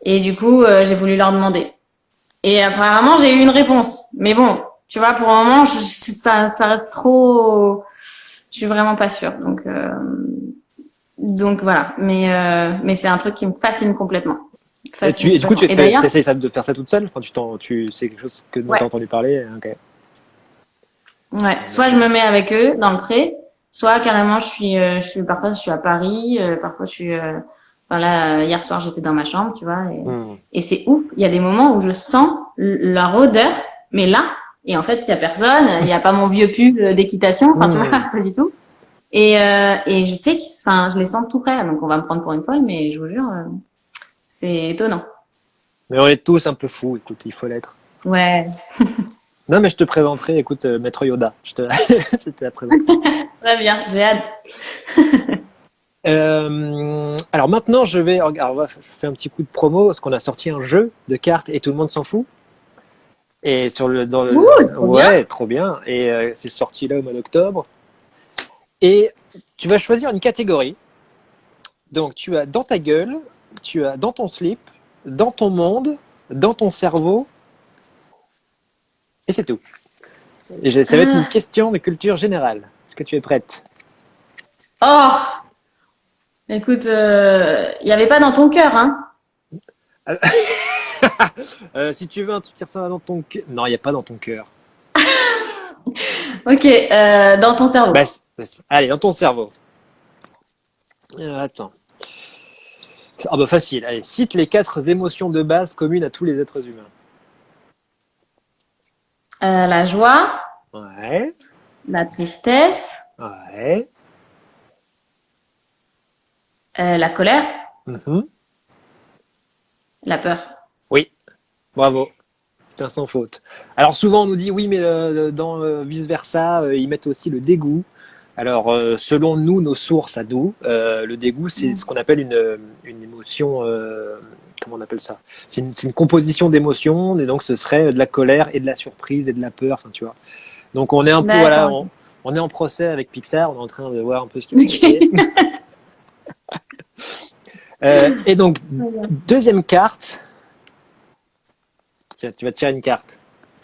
Et du coup, j'ai voulu leur demander. Et apparemment, j'ai eu une réponse. Mais bon, tu vois, pour le moment, ça reste trop, je suis vraiment pas sûre. Donc voilà. Mais c'est un truc qui me fascine complètement. Et du coup, tu Et d'ailleurs, essayes de faire ça toute seule? Enfin, c'est quelque chose dont ouais. tu as entendu parler? Ok. Ouais, soit je me mets avec eux dans le pré, soit carrément parfois je suis à Paris, parfois je suis, enfin là hier soir j'étais dans ma chambre, tu vois, Hmm. et c'est ouf. Il y a des moments où je sens leur odeur, mais là, et en fait il y a personne, il y a pas mon vieux pull d'équitation, enfin tu vois, Hmm. pas du tout. Et je sais enfin je les sens tout près, donc on va me prendre pour une folle, mais je vous jure, c'est étonnant. Mais on est tous un peu fous, écoute, il faut l'être. Ouais, Non, mais je te présenterai, écoute, Maître Yoda. Je te la présenterai. très bien, j'ai hâte. Alors maintenant, je fais un petit coup de promo parce qu'on a sorti un jeu de cartes et tout le monde s'en fout. Et Ouh, trop bien. ouais, trop bien. Et c'est sorti là au mois d'octobre. Et tu vas choisir une catégorie. Donc tu as dans ta gueule, tu as dans ton slip, dans ton monde, dans ton cerveau, et c'est tout. Ça va être une Ah. question de culture générale. Est-ce que tu es prête? Oh, écoute, il y avait pas dans ton cœur, hein? Si tu veux un truc qui ressemble dans ton cœur. Non, il n'y a pas dans ton cœur. Ok, dans ton cerveau. Allez, dans ton cerveau. Attends. Ah bah facile. Allez, cite les 4 émotions de base communes à tous les êtres humains. La joie, Ouais, la tristesse, ouais. la colère, Mhm. la peur. Oui, bravo. C'est un sans faute. Alors souvent on nous dit oui, mais dans vice versa, ils mettent aussi le dégoût. Alors selon nous, nos sources à nous, le dégoût c'est ce qu'on appelle une émotion. Comment on appelle ça? C'est une composition d'émotions, et donc ce serait de la colère et de la surprise et de la peur. Enfin, tu vois. Donc on est un peu voilà, D'accord. on est en procès avec Pixar, on est en train de voir un peu ce qui va se passer. Ok. Et donc deuxième carte, tu vas tirer une carte.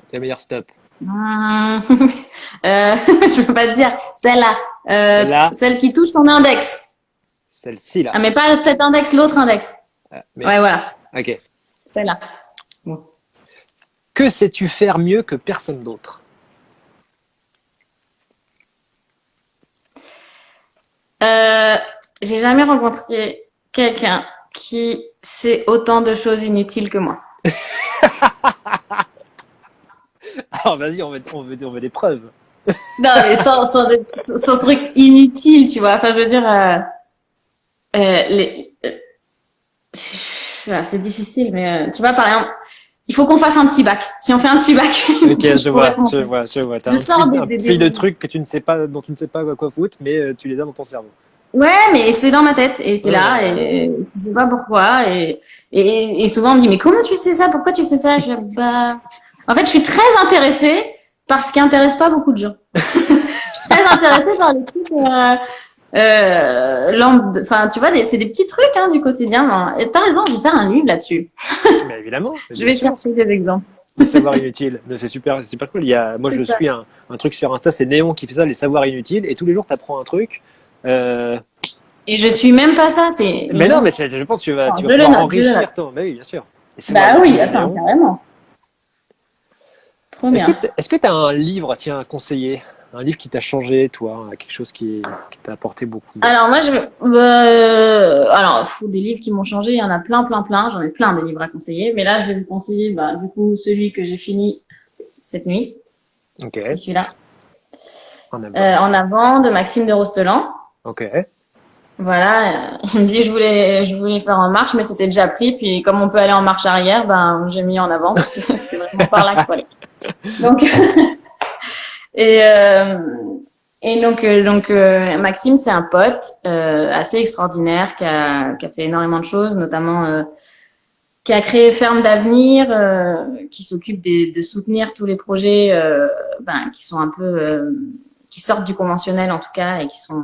Tu vas me dire stop. Je peux pas te dire. Celle-là. Celle-là, Celle qui touche ton index. celle-ci là. Ah, mais pas cet index, l'autre index. Mais Ouais, voilà. ok. Celle-là. Bon. Que sais-tu faire mieux que personne d'autre? Euh, j'ai jamais rencontré quelqu'un qui sait autant de choses inutiles que moi. Alors vas-y, on veut des preuves. Non, mais sans truc inutile, tu vois. Enfin, je veux dire, c'est difficile, mais tu vois, par exemple, il faut qu'on fasse un petit bac. Si on fait un petit bac, Ok, je je pourrais vois, te je montrer. vois, je vois. T'as Je sors un fil de trucs que tu ne sais pas, dont tu ne sais pas à quoi foutre, mais tu les as dans ton cerveau. Ouais, mais c'est dans ma tête et c'est là Ouais. et je sais pas pourquoi et souvent on me dit mais comment tu sais ça? Pourquoi tu sais ça? Bah en fait je suis très intéressée par ce qui intéresse pas beaucoup de gens. Je suis très intéressée par les trucs enfin tu vois c'est des petits trucs hein, du quotidien. Et t'as raison, je vais faire un livre là-dessus. Mais évidemment, mais Je bien vais sûr. chercher des exemples. Les savoirs inutiles. Mais c'est super cool. Moi, C'est je ça. suis un truc sur Insta, c'est Néon qui fait ça, les savoirs inutiles, et tous les jours, tu apprends un truc. Euh, Et je suis même pas ça, Mais non. non, mais je pense que tu Attends, vas je le pouvoir note, je le note. enrichir ton. Mais oui, bien sûr. Les savoirs Bah inutiles oui, de attends, Néon. carrément. Trop bien. Est-ce que tu as un livre, tiens, à conseiller? Un livre qui t'a changé, toi, quelque chose qui t'a apporté beaucoup? Alors moi des livres qui m'ont changé, il y en a plein, j'en ai plein de livres à conseiller, mais là je vais vous conseiller du coup celui que j'ai fini cette nuit, Ok, c'est celui-là, en avant. En avant de Maxime de Rostelan. Ok. Voilà, il me dit je voulais faire en marche, mais c'était déjà pris, puis comme on peut aller en marche arrière, j'ai mis en avant parce que c'est vraiment par là qu'il faut aller. Donc et Et Maxime, c'est un pote assez extraordinaire qui a fait énormément de choses, notamment qui a créé Ferme d'Avenir, qui s'occupe de soutenir tous les projets qui sont un peu qui sortent du conventionnel en tout cas et qui sont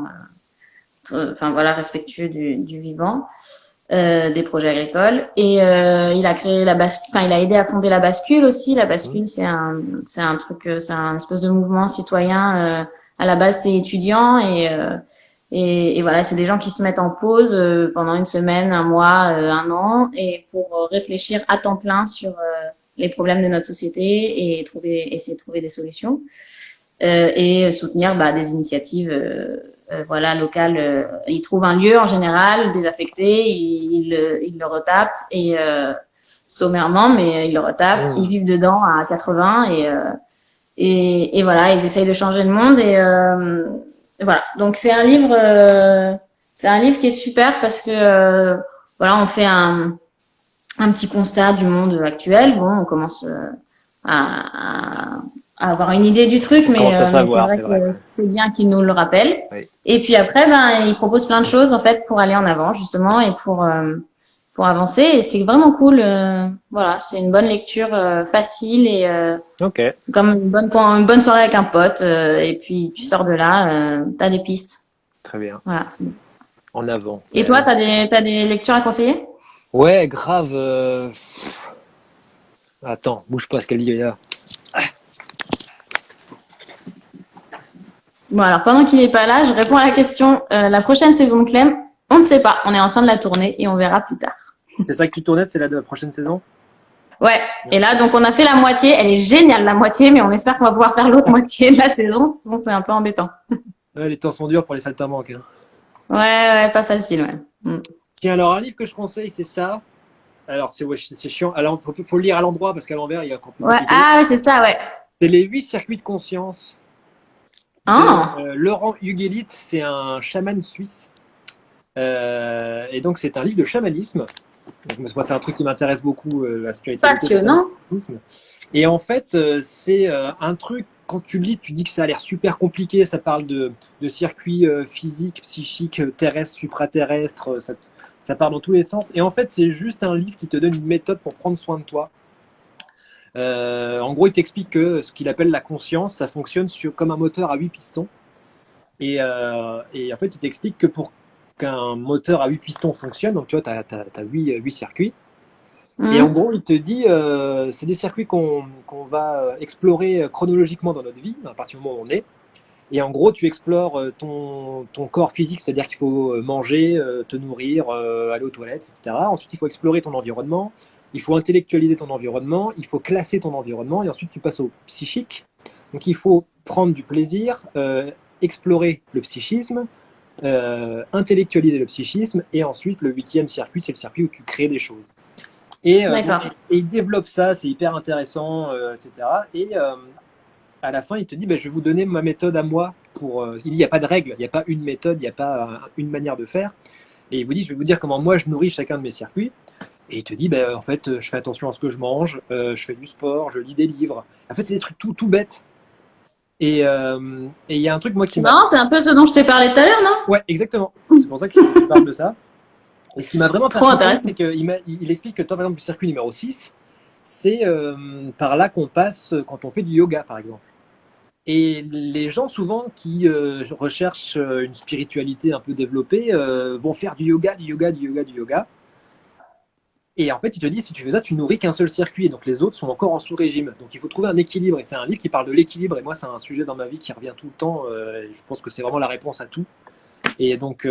enfin voilà respectueux du vivant, des projets agricoles. Et il a créé la bascule, enfin il a aidé à fonder la bascule aussi. La bascule, c'est un truc, c'est un espèce de mouvement citoyen. À la base, c'est étudiant et voilà, c'est des gens qui se mettent en pause pendant une semaine, un mois, un an, et pour réfléchir à temps plein sur les problèmes de notre société et essayer de trouver des solutions et soutenir des initiatives voilà locales. Ils trouvent un lieu en général désaffecté, ils le retapent et sommairement, mais ils le retapent. Ils vivent dedans à 80 et voilà, ils essayent de changer le monde et voilà. Donc c'est un livre qui est super parce que voilà, on fait un petit constat du monde actuel. Bon, on commence à avoir une idée du truc, mais c'est vrai que c'est bien qu'il nous le rappelle. Oui. Et puis après, il propose plein de choses en fait pour aller en avant justement et pour avancer. Et c'est vraiment cool. Voilà, c'est une bonne lecture facile et comme une bonne soirée avec un pote. Et puis tu sors de là, t'as des pistes. Très bien. Voilà. En avant. Et toi, t'as des lectures à conseiller? Ouais, grave. Attends, bouge pas ce qu'elle dit là. Bon, alors pendant qu'il est pas là, je réponds à la question. La prochaine saison de Clem, on ne sait pas. On est en fin de la tournée et on verra plus tard. C'est ça que tu tournais, c'est la de la prochaine saison? Ouais. Et là, donc on a fait la moitié. Elle est géniale la moitié, mais on espère qu'on va pouvoir faire l'autre moitié de la saison. Sinon, c'est un peu embêtant. Ouais, les temps sont durs pour les saltimbanques. Hein. Ouais, pas facile, ouais. Tiens, alors un livre que je conseille, c'est ça. Alors c'est chiant. Alors faut le lire à l'endroit parce qu'à l'envers il y a encore plus. Ouais. Ah, c'est ça, ouais. C'est les 8 circuits de conscience. Laurent Huguelit, c'est un chaman suisse. Et donc c'est un livre de chamanisme. Donc, moi c'est un truc qui m'intéresse beaucoup, la spiritualité. Passionnant. Et en fait c'est un truc, quand tu le lis, tu dis que ça a l'air super compliqué, ça parle de circuits physiques, psychiques, terrestres, supraterrestres, ça part dans tous les sens. Et en fait c'est juste un livre qui te donne une méthode pour prendre soin de toi. En gros, il t'explique que ce qu'il appelle la conscience, ça fonctionne comme un moteur à 8 pistons. Et en fait, il t'explique que pour qu'un moteur à 8 pistons fonctionne, donc tu vois, tu as 8 circuits. Et en gros, il te dit, c'est des circuits qu'on va explorer chronologiquement dans notre vie, à partir du moment où on est. Et en gros, tu explores ton corps physique, c'est-à-dire qu'il faut manger, te nourrir, aller aux toilettes, etc. Ensuite, il faut explorer ton environnement. Il faut intellectualiser ton environnement, il faut classer ton environnement, et ensuite tu passes au psychique. Donc il faut prendre du plaisir, explorer le psychisme, intellectualiser le psychisme, et ensuite le 8e circuit, c'est le circuit où tu crées des choses. Et il développe ça, c'est hyper intéressant, etc. Et à la fin, il te dit, je vais vous donner ma méthode à moi. Il n'y a pas de règle, il n'y a pas une méthode, il n'y a pas une manière de faire. Et il vous dit, je vais vous dire comment moi je nourris chacun de mes circuits. Et il te dit, en fait, je fais attention à ce que je mange, je fais du sport, je lis des livres. En fait, c'est des trucs tout bêtes. Et il y a un truc, moi, qui m'a... C'est marrant, c'est un peu ce dont je t'ai parlé tout à l'heure, non? Ouais, exactement. C'est pour ça que je parle de ça. Et ce qui m'a vraiment fasciné, c'est qu'il explique que toi, par exemple, le circuit numéro 6, c'est par là qu'on passe quand on fait du yoga, par exemple. Et les gens, souvent, qui recherchent une spiritualité un peu développée, vont faire du yoga. Et en fait, il te dit, si tu fais ça, tu nourris qu'un seul circuit. Et donc, les autres sont encore en sous-régime. Donc, il faut trouver un équilibre. Et c'est un livre qui parle de l'équilibre. Et moi, c'est un sujet dans ma vie qui revient tout le temps. Et je pense que c'est vraiment la réponse à tout. Et donc,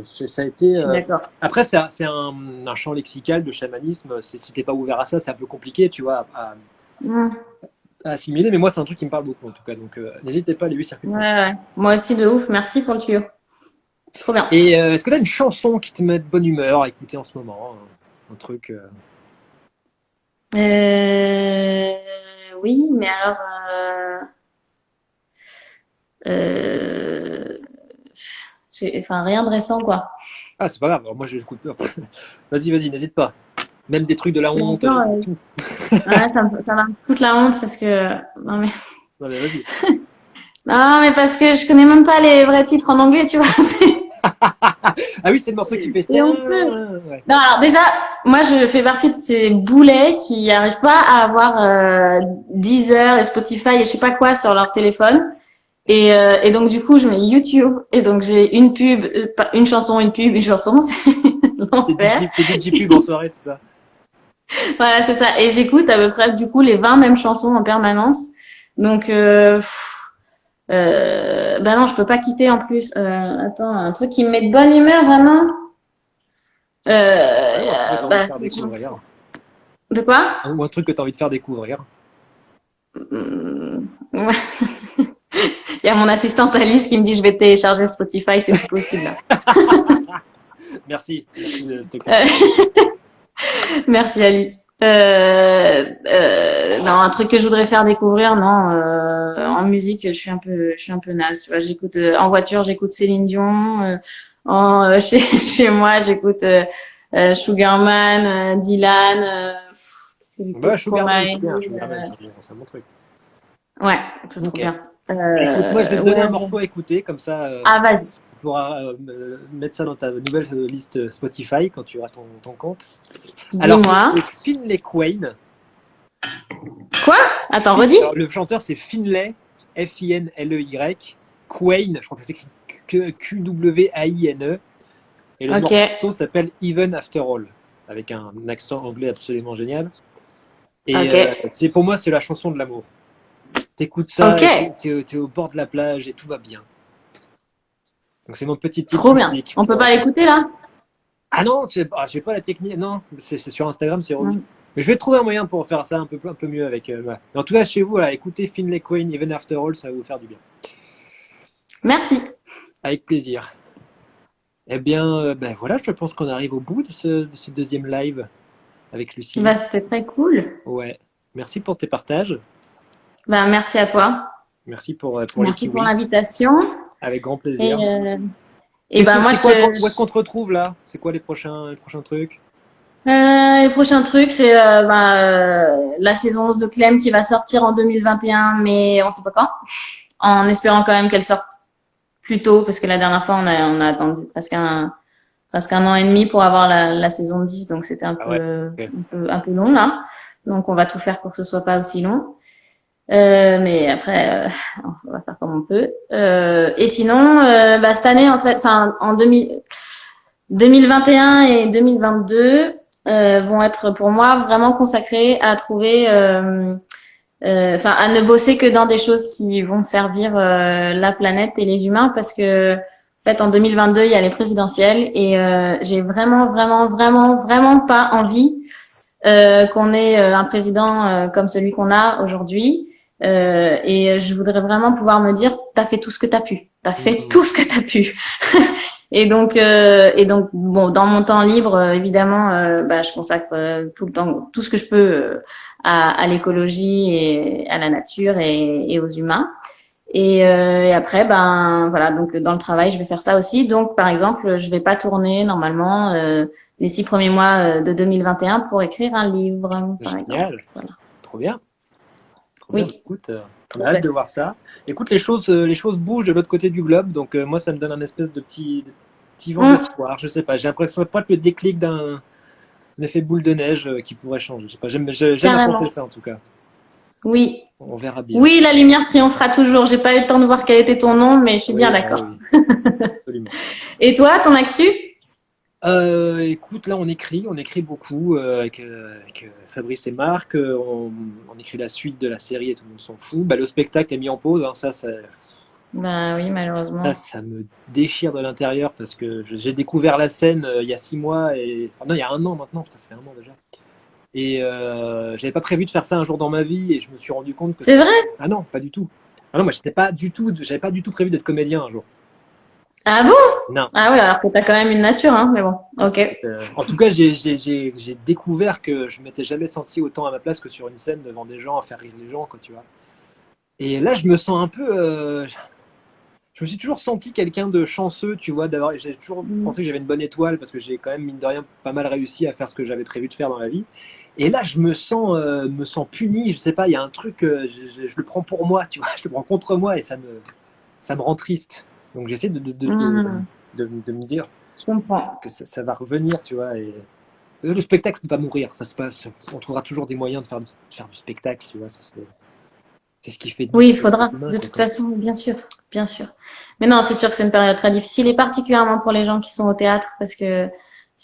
ça a été... Après, c'est un champ lexical de chamanisme. Si t'es pas ouvert à ça, c'est un peu compliqué, tu vois, à assimiler. Mais moi, c'est un truc qui me parle beaucoup, en tout cas. Donc, n'hésitez pas à les 8 circuits. Ouais. Moi aussi, de ouf. Merci pour le tuyau. Trop bien. Et est-ce que tu as une chanson qui te met de bonne humeur à écouter en ce moment? Un truc. Oui, mais alors. Enfin, rien de récent, quoi. Ah, c'est pas grave. Alors, moi, je l'écoute. Vas-y, n'hésite pas. Même des trucs de la honte. Tout. Ouais, ça m'a coûte la honte parce que. Non, mais vas-y. Non, mais parce que je connais même pas les vrais titres en anglais, tu vois. Ah oui, c'est le morceau qui fait. C'est honteux. Ouais. Non, alors déjà, moi, je fais partie de ces boulets qui n'arrivent pas à avoir Deezer et Spotify et je sais pas quoi sur leur téléphone. Et donc, du coup, je mets YouTube. Et donc, j'ai une pub, une chanson, une pub, une chanson. C'est l'enfer. T'es DJ pub en soirée, c'est ça? Voilà, c'est ça. Et j'écoute à peu près, du coup, les 20 mêmes chansons en permanence. Donc, bah non, je peux pas quitter en plus. Attends, un truc qui me met de bonne humeur, vraiment. Ouais, un truc que t'as envie de Bah, faire découvrir. de quoi? Ou un truc que t'as envie de faire découvrir. Ouais. Il y a mon assistante Alice qui me dit je vais télécharger Spotify, c'est plus possible. Merci. Merci de te Merci Alice. Non, un truc que je voudrais faire découvrir, non. En musique, je suis un peu naze. Tu vois, j'écoute en voiture, j'écoute Céline Dion. Chez moi, j'écoute Sugarman, Dylan. Bah, Sugarman, c'est Stromae. bien. Sugarman, c'est un bon truc. Ouais, c'est trop Ok. bien. Écoute, moi, je vais te donner Ouais. un morceau à écouter, comme ça, Ah, vas-y. tu pourras mettre ça dans ta nouvelle liste Spotify quand tu auras ton compte. Alors, Dis-moi. c'est Finlay Quain. Quoi? Attends, redis. Alors, le chanteur, c'est Finlay, F-I-N-L-E-Y. Quain, je crois que c'est Q-W-A-I-N-E. Et le Ok. morceau s'appelle Even After All, avec un accent anglais absolument génial. Et Ok. pour moi, c'est la chanson de l'amour. T'écoutes ça, Ok. t'es au bord de la plage et tout va bien. Donc c'est mon petit titre Trop bien. musique. On peut pas l'écouter là? Ah non, j'ai pas la technique. Non, c'est sur Instagram, c'est remis. Mm. Mais je vais trouver un moyen pour faire ça un peu mieux avec. Voilà. Mais en tout cas, chez vous, voilà, écoutez Finlay Quain, Even After All, ça va vous faire du bien. Merci. Avec plaisir. Eh bien, ben voilà, je pense qu'on arrive au bout de ce deuxième live avec Lucie. Bah, c'était très cool. Ouais. Merci pour tes partages. Bah, merci à toi. Merci pour les Merci pour kiwis. l'invitation. Avec grand Et, plaisir. bah, moi, Où est-ce qu'on te retrouve là? C'est quoi les prochains trucs? les prochains trucs, c'est la saison 11 de Clem qui va sortir en 2021, mais on sait pas quand. En espérant quand même qu'elle sorte plus tôt, parce que la dernière fois, on a attendu presque un an et demi pour avoir la saison 10, donc c'était Ah ouais, ok. un peu long là. Donc on va tout faire pour que ce soit pas aussi long. Mais après, on va faire comme on peut. Et sinon, bah, cette année, en fait, enfin, 2021 et 2022 vont être pour moi vraiment consacrés à trouver, enfin, à ne bosser que dans des choses qui vont servir la planète et les humains, parce que en fait, en 2022, il y a les présidentielles et j'ai vraiment pas envie qu'on ait un président comme celui qu'on a aujourd'hui. Et je voudrais vraiment pouvoir me dire, t'as fait tout ce que t'as pu. T'as fait tout ce que t'as pu. Et donc, bon, dans mon temps libre, évidemment, bah, je consacre tout le temps, tout ce que je peux à l'écologie et à la nature et aux humains. Et après, ben voilà, donc dans le travail, je vais faire ça aussi. Donc, par exemple, je vais pas tourner normalement les 6 premiers mois de 2021 pour écrire un livre, par exemple. Génial. Voilà. Trop bien. Trop Oui. bien. Écoute, on a hâte de voir ça. Écoute, les choses bougent de l'autre côté du globe, donc moi, ça me donne un espèce de petit vent d'espoir. Je sais pas, j'ai l'impression pas que le déclic d'un effet boule de neige qui pourrait changer. Je sais pas, j'aime à penser ça en tout cas. Oui. On verra bien. Oui, la lumière triomphera toujours. J'ai pas eu le temps de voir quel était ton nom, mais je suis bien d'accord. Oui. Absolument. Et toi, ton actu? Écoute, là on écrit beaucoup avec Fabrice et Marc. On écrit la suite de la série et tout le monde s'en fout. Bah, le spectacle est mis en pause, hein, Ben oui, malheureusement. ça me déchire de l'intérieur parce que j'ai découvert la scène il y a 6 mois non, il y a un an maintenant. Putain, ça fait un an déjà. Et j'avais pas prévu de faire ça un jour dans ma vie et je me suis rendu compte que C'est vrai? ah non, pas du tout. Ah non, moi j'avais pas du tout prévu d'être comédien un jour. Ah bon? Non. Ah oui, alors que t'as quand même une nature, hein, mais bon, ok. En tout cas, j'ai découvert que je m'étais jamais senti autant à ma place que sur une scène devant des gens, à faire rire les gens, quoi, tu vois. Et là, je me sens un peu, je me suis toujours senti quelqu'un de chanceux, tu vois, j'ai toujours pensé que j'avais une bonne étoile parce que j'ai quand même, mine de rien, pas mal réussi à faire ce que j'avais prévu de faire dans la vie. Et là, je me sens puni, je sais pas, il y a un truc, je le prends pour moi, tu vois, je le prends contre moi et ça me rend triste. Donc j'essaie Mhm. de me dire Je comprends. que ça va revenir, tu vois, et le spectacle ne peut pas mourir, ça se passe, on trouvera toujours des moyens de faire du spectacle, tu vois, c'est ce qui fait de nous Oui, il des êtres faudra. humains, De quoi, toute façon, bien sûr, bien sûr. Mais non, c'est sûr que c'est une période très difficile et particulièrement pour les gens qui sont au théâtre parce que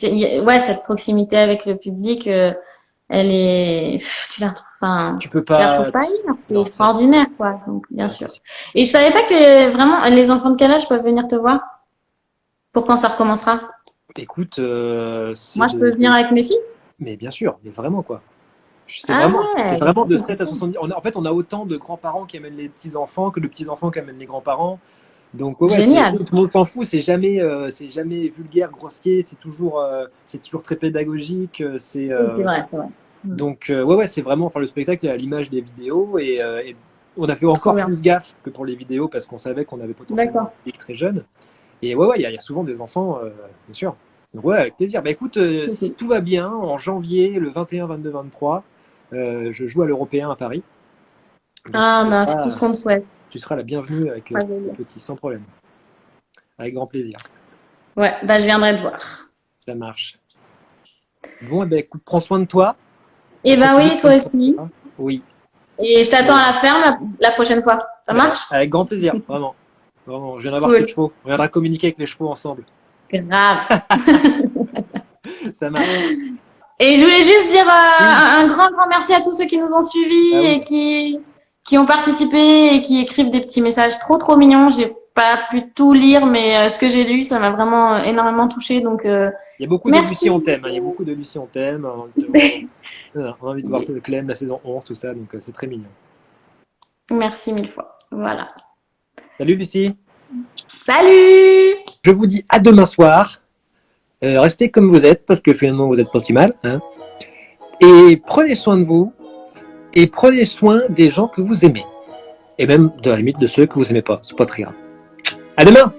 ouais, cette proximité avec le public, elle est, enfin, tu peux tu la retrouves pas, pas ailleurs. C'est non, extraordinaire, quoi. Donc, c'est bien sûr. impossible. Et je savais pas que vraiment les enfants de quel âge peuvent venir te voir pour quand ça recommencera. Écoute, Moi, je peux venir avec mes filles. mais bien sûr, mais vraiment quoi. Ah C'est ouais, vraiment ça, de c'est 7 à possible. 70. En fait, on a autant de grands-parents qui amènent les petits-enfants que de petits-enfants qui amènent les grands-parents. Donc, ouais, Génial. tout le monde s'en fout. C'est jamais vulgaire, grossier. C'est toujours très pédagogique. Oui, c'est vrai, c'est vrai. Hmm. Donc, ouais, c'est vraiment. Enfin, le spectacle est à l'image des vidéos et on a fait Trop encore bien. plus gaffe que pour les vidéos parce qu'on savait qu'on avait potentiellement un D'accord. public très jeune. Et ouais, il y a souvent des enfants, bien sûr. Donc, ouais, avec plaisir. Bah écoute, Cool, si cool. tout va bien, en janvier, le 21, 22, 23, je joue à l'Européen à Paris. Donc, Ah, ben, c'est tout ce qu'on me souhaite. tu seras la bienvenue avec le Ouais, petit, sans problème. Avec grand plaisir. bah, je viendrai te voir. Ça marche. Bon, eh ben, écoute, prends soin de toi. Eh ben Continue de oui, prendre toi soin de aussi. toi. Oui. Et je t'attends Et, à la ferme la prochaine fois. Ça ben, marche? avec grand plaisir, vraiment. Vraiment. Je viendrai voir tes Cool. chevaux. On viendra communiquer avec les chevaux ensemble. Grave. Ça marche. Et je voulais juste dire Oui. un grand, grand merci à tous ceux qui nous ont Ah suivis oui. et qui ont participé et qui écrivent des petits messages trop, trop mignons. J'ai pas pu tout lire, mais ce que j'ai lu, ça m'a vraiment énormément touchée. Donc, Il y a beaucoup de merci. Lucie on t'aime. Hein. Il y a beaucoup de Lucie on t'aime. On a envie de voir Clem, la saison 11, tout ça. Donc, c'est très mignon. Merci mille fois. Voilà. Salut Lucie. Salut! Je vous dis à demain soir. Restez comme vous êtes, parce que finalement, vous n'êtes pas si mal. Hein. Et prenez soin de vous. Et prenez soin des gens que vous aimez. Et même, de la limite, de ceux que vous aimez pas. C'est pas très grave. À demain!